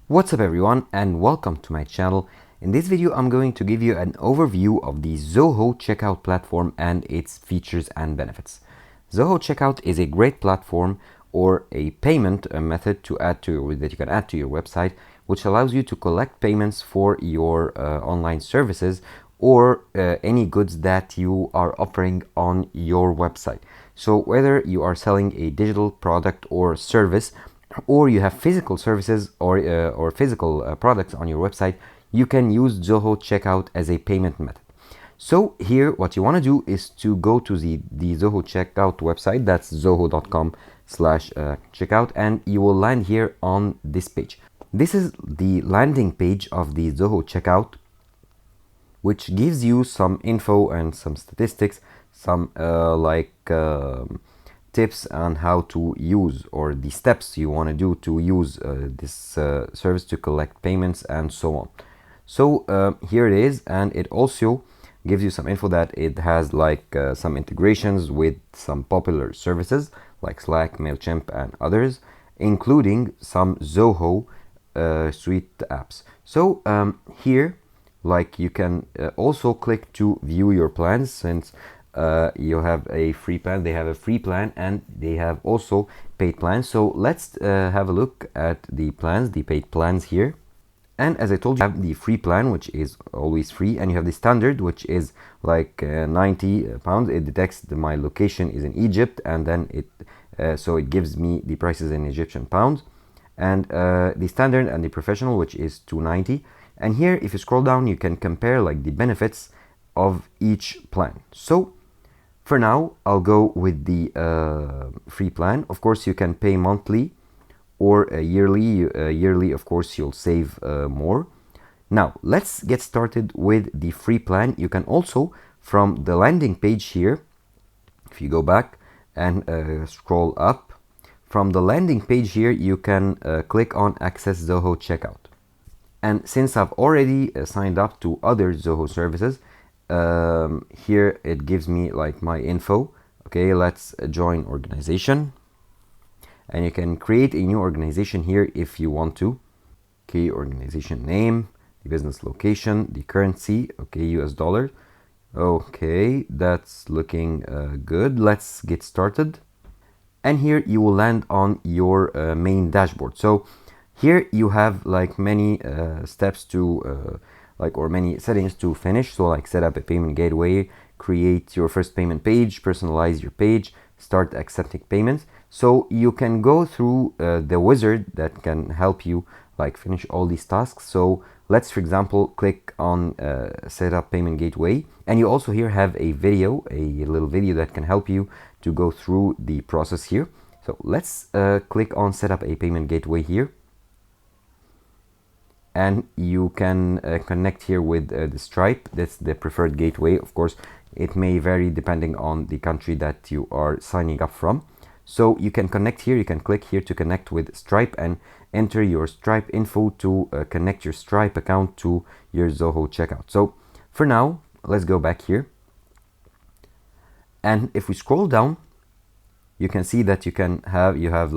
What's up everyone and welcome to my channel. In this video I'm going to give you an overview of the Zoho checkout platform and its features and benefits. Zoho checkout is a great platform or a payment method that you can add to your website, which allows you to collect payments for your online services or any goods that you are offering on your website. So whether you are selling a digital product or service, or you have physical services or physical products on your website, you can use Zoho checkout as a payment method. So here what you want to do is to go to the Zoho checkout website. That's zoho.com/checkout, and you will land here on this page. This is the landing page of the Zoho checkout, which gives you some info and some statistics, some tips on how to use, or the steps you want to do to use this service to collect payments and so on. So here it is, and it also gives you some info that it has some integrations with some popular services like Slack, MailChimp and others, including some Zoho suite apps. So here you can also click to view your plans, since you have a free plan. They have a free plan and they have also paid plans. So let's have a look at the plans, the paid plans here. And as I told you, have the free plan, which is always free, and you have the standard, which is like 90 pounds. It detects that my location is in Egypt, and then so it gives me the prices in Egyptian pounds. And the standard and the professional, which is 290. And here, if you scroll down, you can compare the benefits of each plan. So for now, I'll go with the free plan. Of course, you can pay monthly or yearly. Yearly, of course, you'll save more. Now, let's get started with the free plan. You can also, from the landing page here, if you go back and scroll up, from the landing page here, you can click on Access Zoho Checkout. And since I've already signed up to other Zoho services, here it gives me my info. Okay, let's join organization, and you can create a new organization here if you want to. Okay, organization name, the business location, the currency, okay, US dollar. Okay, that's looking good. Let's get started. And here you will land on your main dashboard. So here you have many steps to or many settings to finish. So set up a payment gateway, create your first payment page, personalize your page, start accepting payments. So you can go through the wizard that can help you finish all these tasks. So let's, for example, click on set up payment gateway, and you also here have a video, a little video that can help you to go through the process here. So let's click on set up a payment gateway here. And you can connect here with the Stripe. That's the preferred gateway. Of course, it may vary depending on the country that you are signing up from. So you can connect here. You can click here to connect with Stripe and enter your Stripe info to connect your Stripe account to your Zoho checkout. So for now, let's go back here. And if we scroll down, you can see that you have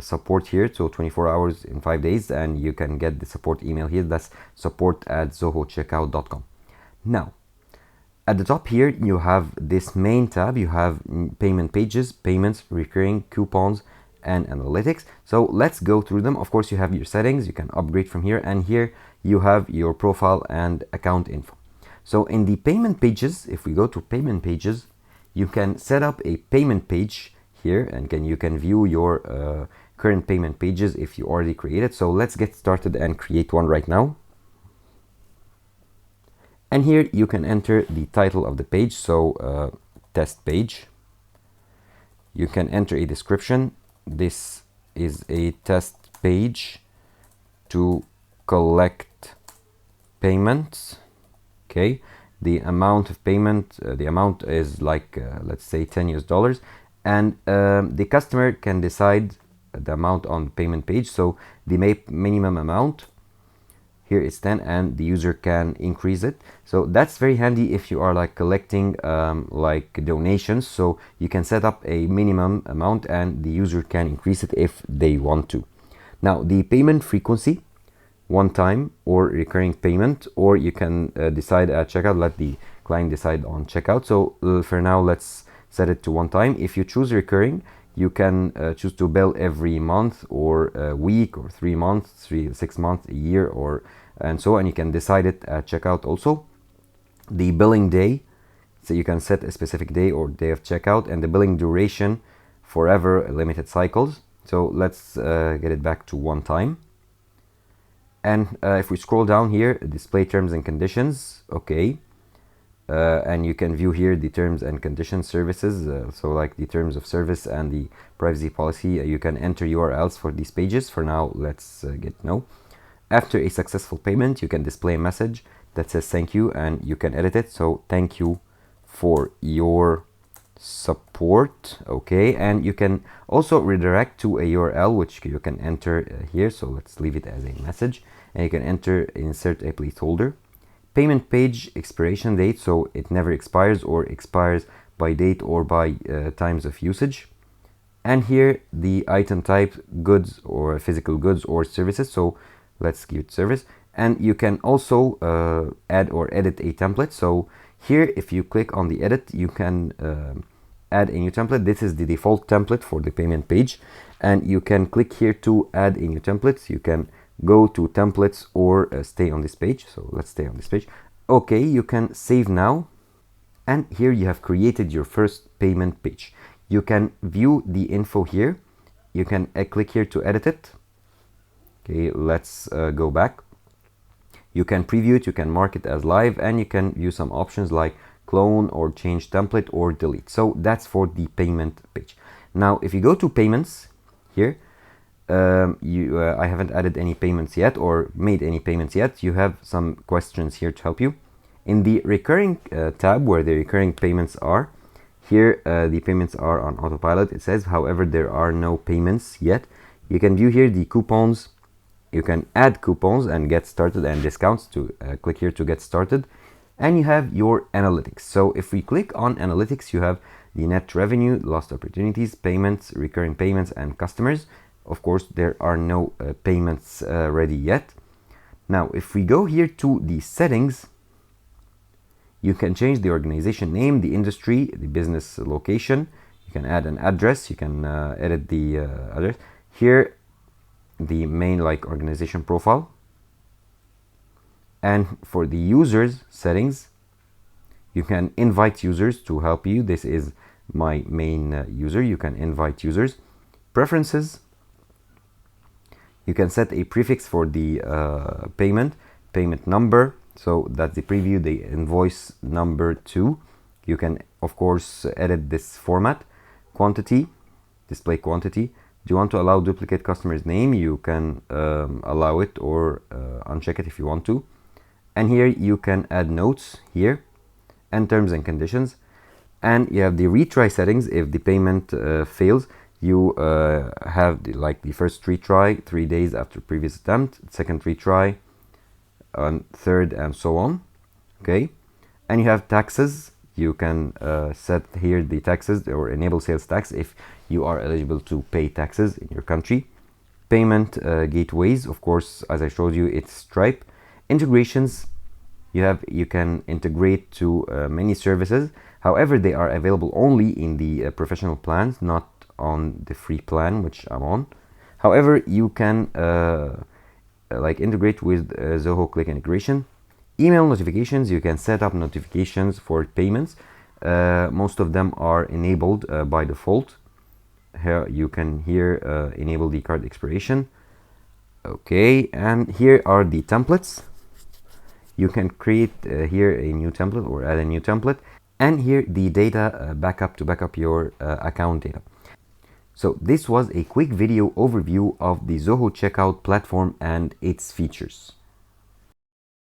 support here, so 24 hours in 5 days, and you can get the support email here. That's support@zohocheckout.com. Now at the top here you have this main tab. You have payment pages, payments, recurring, coupons and analytics. So let's go through them. Of course, you have your settings, you can upgrade from here, and here you have your profile and account info. So in the payment pages, if we go to payment pages, you can set up a payment page here, and you can view your current payment pages if you already created. So let's get started and create one right now. And here you can enter the title of the page, so test page. You can enter a description. This is a test page to collect payments. Okay, the amount of payment, the amount is let's say $10, and the customer can decide the amount on the payment page. So the minimum amount here is 10, and the user can increase it. So that's very handy if you are collecting donations. So you can set up a minimum amount and the user can increase it if they want to. Now the payment frequency, one time or recurring payment, or you can decide at checkout, let the client decide on checkout. So for now, let's set it to one time. If you choose recurring, you can choose to bill every month or a week or 3 months, 6 months, a year, or and so on. You can decide it at checkout also. The billing day, so you can set a specific day or day of checkout, and the billing duration, forever, limited cycles. So let's get it back to one time. And if we scroll down here, display terms and conditions, okay. And you can view here the terms and conditions services, so like the terms of service and the privacy policy. You can enter URLs for these pages. For now, let's get no. After a successful payment, you can display a message that says thank you, and you can edit it. So thank you for your support, okay. And you can also redirect to a URL which you can enter here. So let's leave it as a message, and you can enter, insert a placeholder. Payment page expiration date, so it never expires or expires by date or by times of usage. And here the item type, goods or physical goods or services, so let's give it service. And you can also add or edit a template. So here, if you click on the edit, you can add a new template. This is the default template for the payment page, and you can click here to add a new template. You can go to templates or stay on this page. So let's stay on this page. Okay, you can save now, and here you have created your first payment page. You can view the info here. You can click here to edit it. Okay, let's go back. You can preview it, you can mark it as live, and you can view some options like clone or change template or delete. So that's for the payment page. Now, if you go to payments here, I haven't added any payments yet or made any payments yet. You have some questions here to help you. In the recurring tab, where the recurring payments are, here the payments are on autopilot, it says. However, there are no payments yet. You can view here the coupons. You can add coupons and get started, and discounts. To click here to get started. And you have your analytics. So if we click on analytics, you have the net revenue, lost opportunities, payments, recurring payments, and customers. Of course, there are no payments ready yet. Now, if we go here to the settings, you can change the organization name, the industry, the business location. You can add an address. You can edit the address. Here, the main organization profile. And for the users settings, you can invite users to help you. This is my main user. You can invite users. Preferences. You can set a prefix for the payment number. So that's the preview, the invoice number 2. You can, of course, edit this format. Quantity, display quantity. Do you want to allow duplicate customer's name? You can allow it or uncheck it if you want to. And here you can add notes here and terms and conditions. And you have the retry settings. If the payment fails, you have the first retry 3 days after previous attempt, second retry, third, and so on. Okay. And you have taxes. You can set here the taxes or enable sales tax if you are eligible to pay taxes in your country. Payment gateways, of course, as I showed you, it's Stripe. Integrations, you can integrate to many services. However, they are available only in the professional plans, not on the free plan, which I'm on. However, you can integrate with Zoho Click integration. Email notifications, you can set up notifications for payments. Most of them are enabled by default. Here you can enable the card expiration. Okay, and here are the templates. You can create here a new template or add a new template, and here the data backup to backup your account data. So this was a quick video overview of the Zoho checkout platform and its features.